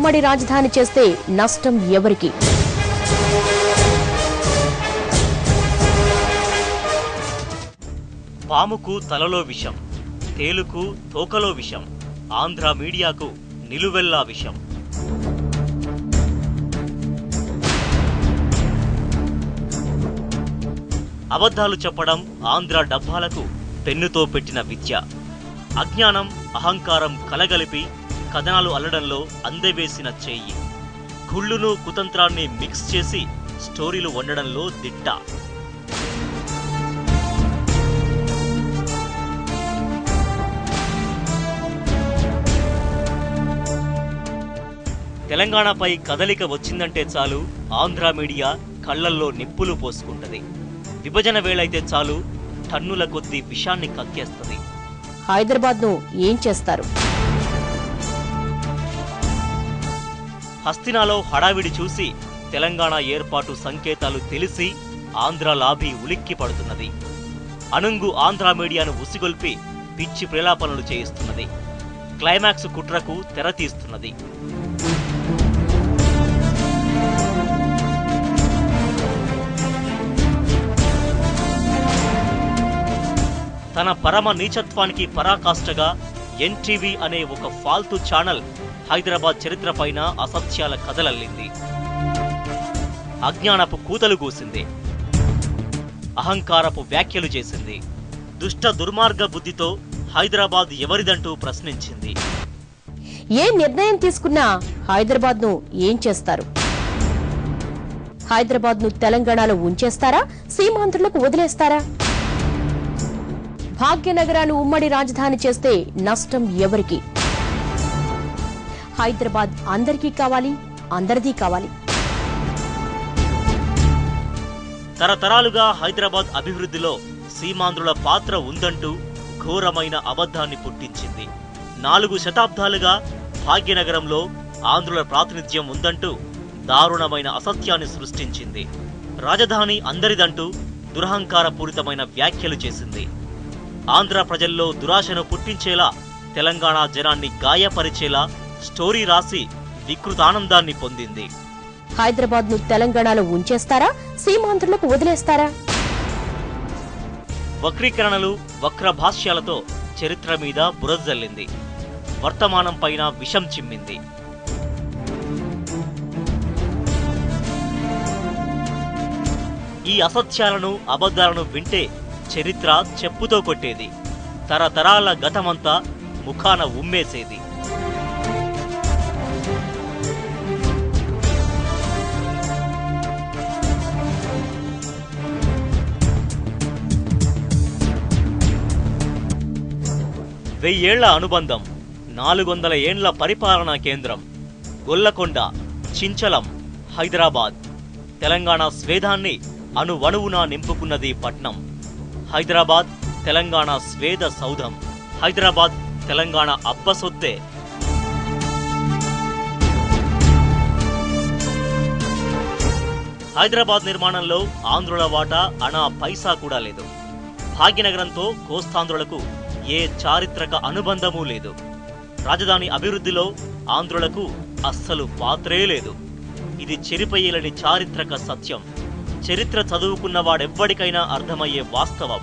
ఉమ్మడి రాజధాని చేస్తే నష్టం ఎవరికి? పాముకు తలలో విషం, తేలుకు తోకలో విషం, ఆంధ్ర మీడియాకు నిలువెల్లా విషం. అబద్ధాలు చెప్పడం ఆంధ్ర డబ్బాలకు పెన్నుతో పెట్టిన విద్య. అజ్ఞానం అహంకారం కలగలిపి కథనాలు అల్లడంలో అందవేసిన చెయ్యి. కుళ్ళును కుతంత్రాన్ని మిక్స్ చేసి స్టోరీలు వండడంలో దిట్ట. తెలంగాణపై కదలిక వచ్చిందంటే చాలు ఆంధ్ర మీడియా కళ్లల్లో నిప్పులు పోసుకుంటది. విభజన వేళైతే చాలు టన్నుల కొద్దీ విషాన్ని కక్కేస్తుంది. హైదరాబాద్ ను ఏం చేస్తారు? హస్తినాలో హడావిడి చూసి తెలంగాణ ఏర్పాటు సంకేతాలు తెలిసి ఆంధ్ర లాబీ ఉలిక్కి పడుతున్నది. అనుంగు ఆంధ్ర మీడియాను ఉసిగొల్పి పిచ్చి ప్రేలాపనలు చేయిస్తున్నది. క్లైమాక్స్ కుట్రకు తెరతీస్తున్నది. తన పరమ నీచత్వానికి పరాకాష్ఠగా ఎన్టీవీ అనే ఒక ఫాల్తు ఛానల్ హైదరాబాద్ చరిత్రపైన అసత్యాల కథలల్లింది. అజ్ఞానపు కూతలు కూసింది. అహంకారపు వ్యాఖ్యలు చేసింది. దుష్ట దుర్మార్గ బుద్ధితో హైదరాబాద్ ఎవరిదంటూ ప్రశ్నించింది. ఏ నిర్ణయం తీసుకున్నా హైదరాబాద్ ను ఏం చేస్తారు? హైదరాబాద్ ను తెలంగాణలో ఉంచేస్తారా? సీమాంధ్రులకు వదిలేస్తారా? భాగ్యనగరాన్ని ఉమ్మడి రాజధాని చేస్తే నష్టం ఎవరికి? హైదరాబాద్ అందరికీ కావాలి, అందరిదీ కావాలి. తరతరాలుగా హైదరాబాద్ అభివృద్ధిలో సీమాంధ్రుల పాత్ర ఉందంటూ ఘోరమైన అబద్ధాన్ని పుట్టించింది. 4 శతాబ్దాలుగా భాగ్యనగరంలో ఆంధ్రుల ప్రాతినిధ్యం ఉందంటూ దారుణమైన అసత్యాన్ని సృష్టించింది. రాజధాని అందరిదంటూ దురహంకారపూరితమైన వ్యాఖ్యలు చేసింది. ఆంధ్ర ప్రజల్లో దురాశను పుట్టించేలా, తెలంగాణ జనాన్ని గాయపరిచేలా స్టోరీ రాసి వికృతానందాన్ని పొందింది. హైదరాబాద్ ను తెలంగాణలో ఉంచేస్తారా? సీమాంధ్రులకు వదిలేస్తారా? వక్రీకరణలు, వక్ర భాష్యాలతో చరిత్ర మీద బురజల్లింది. వర్తమానం పైన విషం చిమ్మింది. ఈ అసత్యాలను, అబద్ధాలను వింటే చరిత్ర చెప్పుతో కొట్టేది. తరతరాల గతమంతా ముఖాన ఉమ్మేసేది. వెయ్యేళ్ల అనుబంధం, 400 ఏండ్ల పరిపాలనా కేంద్రం, గొల్లకొండ, చించలం, హైదరాబాద్. తెలంగాణ స్వేదాన్ని అణువణువునా నింపుకున్నది పట్నం. హైదరాబాద్ తెలంగాణ స్వేద సౌధం. హైదరాబాద్ తెలంగాణ అబ్బసొత్తే. హైదరాబాద్ నిర్మాణంలో ఆంధ్రుల వాటా అనా పైసా కూడా లేదు. భాగ్యనగరంతో కోస్తాంధ్రులకు ఏ చారిత్రక అనుబంధమూ లేదు. రాజధాని అభివృద్ధిలో ఆంధ్రులకు అస్సలు పాత్రే లేదు. ఇది చెరిపయ్యేలని చారిత్రక సత్యం. చరిత్ర చదువుకున్న వాడెవ్వడికైనా అర్థమయ్యే వాస్తవం.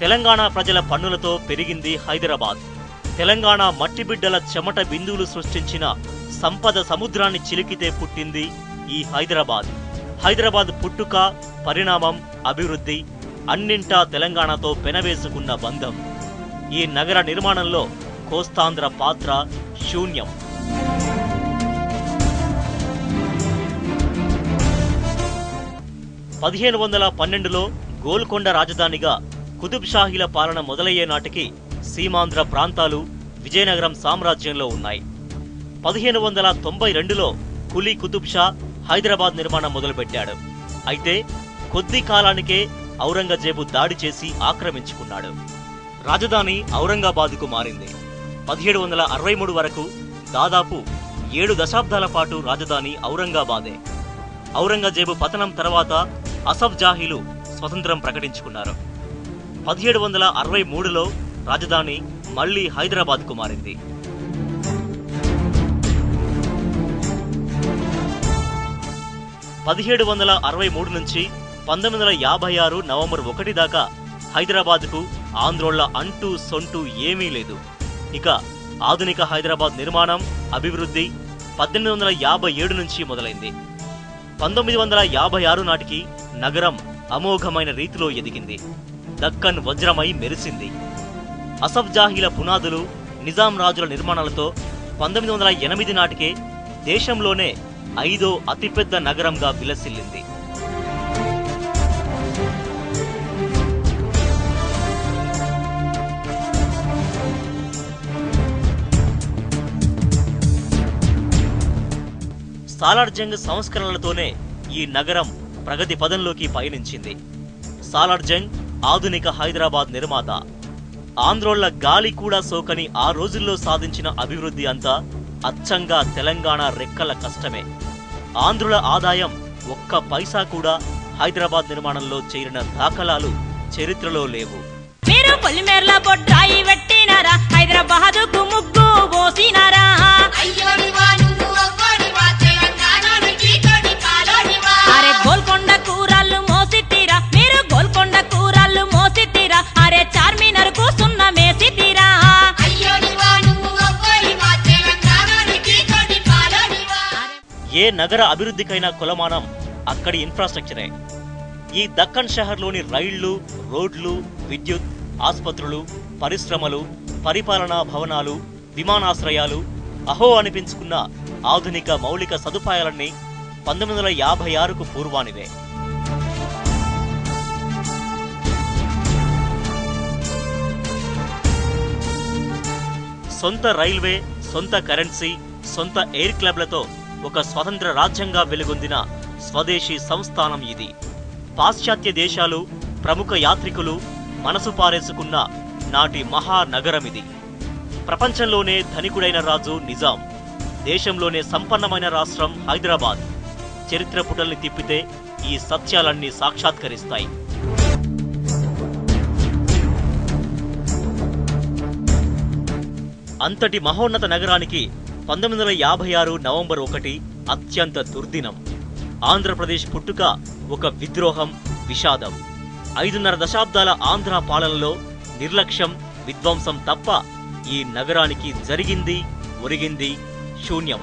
తెలంగాణ ప్రజల పన్నులతో పెరిగింది హైదరాబాద్. తెలంగాణ మట్టిబిడ్డల చెమట బిందువులు సృష్టించిన సంపద సముద్రాన్ని చిలికితే పుట్టింది ఈ హైదరాబాద్. హైదరాబాద్ పుట్టుక, పరిణామం, అభివృద్ధి అన్నింటా తెలంగాణతో పెనవేసుకున్న బంధం. ఈ నగర నిర్మాణంలో కోస్తాంధ్ర పాత్ర శూన్యం. పదిహేను 1512లో గోల్కొండ రాజధానిగా కుతుబ్ షాహీల పాలన మొదలయ్యే నాటికి సీమాంధ్ర ప్రాంతాలు విజయనగరం సామ్రాజ్యంలో ఉన్నాయి. 1592లో కులీ కుతుబ్ షా హైదరాబాద్ నిర్మాణం మొదలుపెట్టాడు. అయితే కొద్ది కాలానికే ఔరంగజేబు దాడి చేసి ఆక్రమించుకున్నాడు. రాజధాని ఔరంగాబాద్కు మారింది. 1763 వరకు దాదాపు 7 దశాబ్దాల పాటు రాజధాని ఔరంగాబాదే. ఔరంగజేబు పతనం తర్వాత అసఫ్ జాహీలు స్వతంత్రం ప్రకటించుకున్నారు. 1763లో రాజధాని మళ్లీ హైదరాబాద్కు మారింది. (1763) నుంచి 1956 నవంబర్ 1 దాకా హైదరాబాద్కు ఆంధ్రోళ్ల అంటూ సొంటూ ఏమీ లేదు. ఇక ఆధునిక హైదరాబాద్ నిర్మాణం, అభివృద్ధి 1857 నుంచి మొదలైంది. 1956 నాటికి నగరం అమోఘమైన రీతిలో ఎదిగింది. దక్కన్ వజ్రమై మెరిసింది. అసఫ్ జాహీల పునాదులు, నిజాం రాజుల నిర్మాణాలతో 1908 నాటికే దేశంలోనే 5వ అతిపెద్ద నగరంగా విలసిల్లింది. సాలార్జంగ్ సంస్కరణలతోనే ఈ నగరం ప్రగతి పదంలోకి పయనించింది. సాలార్జంగ్ ఆధునిక హైదరాబాద్ నిర్మాత. ఆంధ్రోళ్ల గాలి కూడా సోకని ఆ రోజుల్లో సాధించిన అభివృద్ధి అంతా అచ్చంగా తెలంగాణ రెక్కల కష్టమే. ఆంధ్రుల ఆదాయం ఒక్క పైసా కూడా హైదరాబాద్ నిర్మాణంలో చేరిన దాఖలాలు చరిత్రలో లేవు. మీరు పొలిమేర్ల బొడ్రాయి వెట్టినారా, హైదరాబాదుకు ముగ్గు పోసినారా, అరే గోల్కొండ కూరళ్ళు మోసిట్టిరా, మీరు గోల్కొండ కూరళ్ళు మోసిట్టిరా, అరే చార్మినార్ కు సున్న మేసిట్టిరా. ఏ నగర అభివృద్ధికైనా కొలమానం అక్కడి ఇన్ఫ్రాస్ట్రక్చరే. ఈ దక్కన్ షహర్లోని రైళ్లు, రోడ్లు, విద్యుత్, ఆస్పత్రులు, పరిశ్రమలు, పరిపాలనా భవనాలు, విమానాశ్రయాలు, అహో అనిపించుకున్న ఆధునిక మౌలిక సదుపాయాలన్నీ 1956కు పూర్వానివే. సొంత రైల్వే, సొంత కరెన్సీ, సొంత ఎయిర్ క్లబ్లతో ఒక స్వతంత్ర రాజ్యంగా వెలుగొందిన స్వదేశీ సంస్థానం ఇది. పాశ్చాత్య దేశాలు, ప్రముఖ యాత్రికులు మనసు పారేసుకున్న నాటి మహానగరమిది. ప్రపంచంలోనే ధనికుడైన రాజు నిజాం, దేశంలోనే సంపన్నమైన రాష్ట్రం హైదరాబాద్. చరిత్ర పుటల్ని తిప్పితే ఈ సత్యాలన్నీ సాక్షాత్కరిస్తాయి. అంతటి మహోన్నత నగరానికి 1956 నవంబర్ 1 అత్యంత దుర్దినం. ఆంధ్రప్రదేశ్ పుట్టుక ఒక విద్రోహం, విషాదం. 5.5 దశాబ్దాల ఆంధ్ర పాలనలో నిర్లక్ష్యం, విధ్వంసం తప్ప ఈ నగరానికి జరిగింది, ఒరిగింది శూన్యం.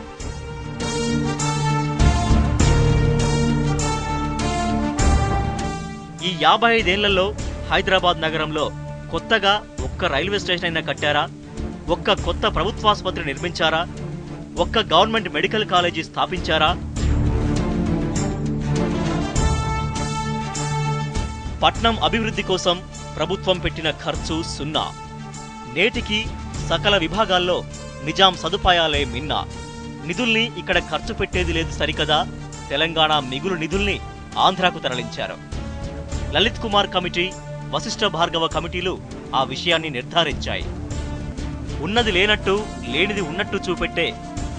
ఈ 55 ఏళ్లలో హైదరాబాద్ నగరంలో కొత్తగా ఒక్క రైల్వే స్టేషన్ అయినా కట్టారా? ఒక్క కొత్త ప్రభుత్వాసుపత్రి నిర్మించారా? ఒక్క గవర్నమెంట్ మెడికల్ కాలేజీ స్థాపించారా? పట్నం అభివృద్ధి కోసం ప్రభుత్వం పెట్టిన ఖర్చు సున్నా. నేటికి సకల విభాగాల్లో నిజాం సదుపాయాలే మిన్నా. నిధుల్ని ఇక్కడ ఖర్చు పెట్టేది లేదు సరికదా, తెలంగాణ మిగులు నిధుల్ని ఆంధ్రాకు తరలించారు. లలిత్ కుమార్ కమిటీ, వశిష్ఠ భార్గవ కమిటీలు ఆ విషయాన్ని నిర్ధారించాయి. ఉన్నది లేనట్టు, లేనిది ఉన్నట్టు చూపెట్టే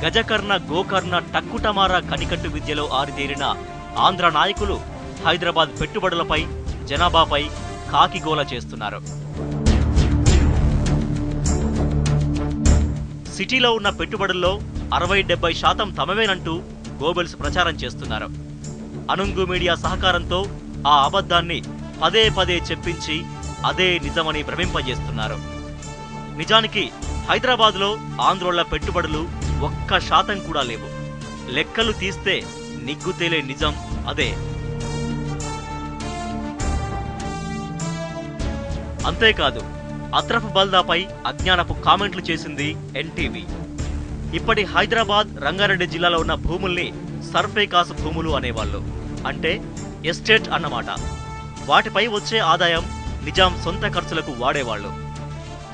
గజకర్ణ, గోకర్ణ, టక్కుటమారా కనికట్టు విద్యలో ఆరితేరిన ఆంధ్ర నాయకులు హైదరాబాద్ పెట్టుబడులపై, జనాభాపై కాకిగోల చేస్తున్నారు. సిటీలో ఉన్న పెట్టుబడుల్లో 60-70% తమవేనంటూ గోబెల్స్ ప్రచారం చేస్తున్నారు. అనుంగు మీడియా సహకారంతో ఆ అబద్ధాన్ని పదే పదే చెప్పించి అదే నిజమని భ్రమింపజేస్తున్నారు. నిజానికి హైదరాబాద్లో ఆంధ్రోళ్ల పెట్టుబడులు 1% కూడా లేవు. లెక్కలు తీస్తే నిగ్గుతేలే నిజం అదే. అంతేకాదు, అత్రఫ్ బల్దాపై అజ్ఞానపు కామెంట్లు చేసింది ఎన్టీవీ. ఇప్పటి హైదరాబాద్, రంగారెడ్డి జిల్లాలో ఉన్న భూముల్ని సర్ఫేకాసు భూములు అనేవాళ్ళు. అంటే ఎస్టేట్ అన్నమాట. వాటిపై వచ్చే ఆదాయం నిజాం సొంత ఖర్చులకు వాడేవాళ్లు.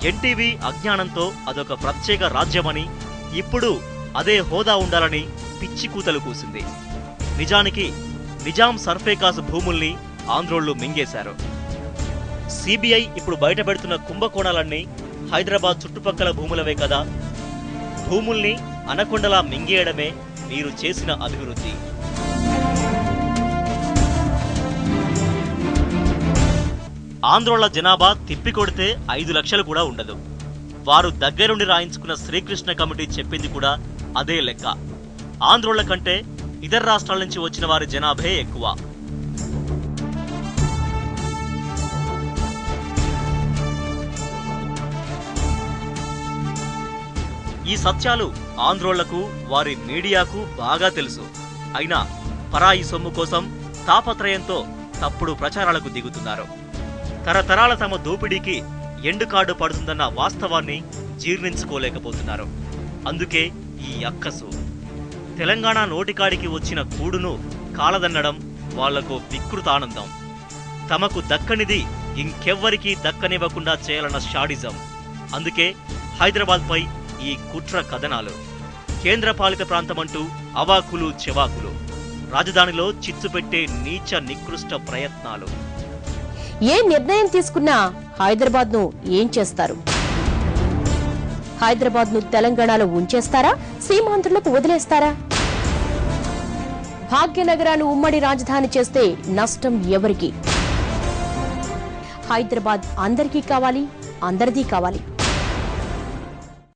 ఎన్టీవీ అజ్ఞానంతో అదొక ప్రత్యేక రాజ్యమని, ఇప్పుడు అదే హోదా ఉండాలని పిచ్చి కూతలు కూసింది. నిజానికి నిజాం సర్ఫేకాసు భూముల్ని ఆంధ్రోళ్లు మింగేశారు. సిబిఐ ఇప్పుడు బయటపెడుతున్న కుంభకోణాలన్నీ హైదరాబాద్ చుట్టుపక్కల భూములవే కదా. భూముల్ని అనకొండలా మింగేయడమే మీరు చేసిన అభివృద్ధి. ఆంధ్రోళ్ల జనాభా తిప్పికొడితే 5 లక్షలు కూడా ఉండదు. వారు దగ్గరుండి రాయించుకున్న శ్రీకృష్ణ కమిటీ చెప్పింది కూడా అదే లెక్క. ఆంధ్రోళ్ల కంటే ఇతర రాష్ట్రాల నుంచి వచ్చిన వారి జనాభే ఎక్కువ. ఈ సత్యాలు ఆంధ్రోళ్లకు, వారి మీడియాకు బాగా తెలుసు. అయినా పరాయి సొమ్ము కోసం తాపత్రయంతో తప్పుడు ప్రచారాలకు దిగుతున్నారు. తరతరాల తమ దోపిడీకి ఎండుకాడు పడుతుందన్న వాస్తవాన్ని జీర్ణించుకోలేకపోతున్నారు. అందుకే ఈ అక్కసు. తెలంగాణ నోటికాడికి వచ్చిన కూడును కాలదన్నడం వాళ్లకు వికృతానందం. తమకు దక్కనిది ఇంకెవ్వరికీ దక్కనివ్వకుండా చేయాలన్న షాడిజం. అందుకే హైదరాబాద్పై ఈ కుట్ర కథనాలు. కేంద్రపాలిత ప్రాంతమంటూ అవాకులు చెవాకులు. రాజధానిలో చిచ్చు పెట్టే నీచ నికృష్ట ప్రయత్నాలు. ఏ నిర్ణయం తీసుకున్నా హైదరాబాద్ ను ఏం చేస్తారు? హైదరాబాద్ ను తెలంగాణలో ఉంచేస్తారా? సీమాంధ్రులకు వదిలేస్తారా? భాగ్యనగరాన్ని ఉమ్మడి రాజధాని చేస్తే నష్టం ఎవరికి? హైదరాబాద్ అందరికీ కావాలి, అందరిదీ కావాలి.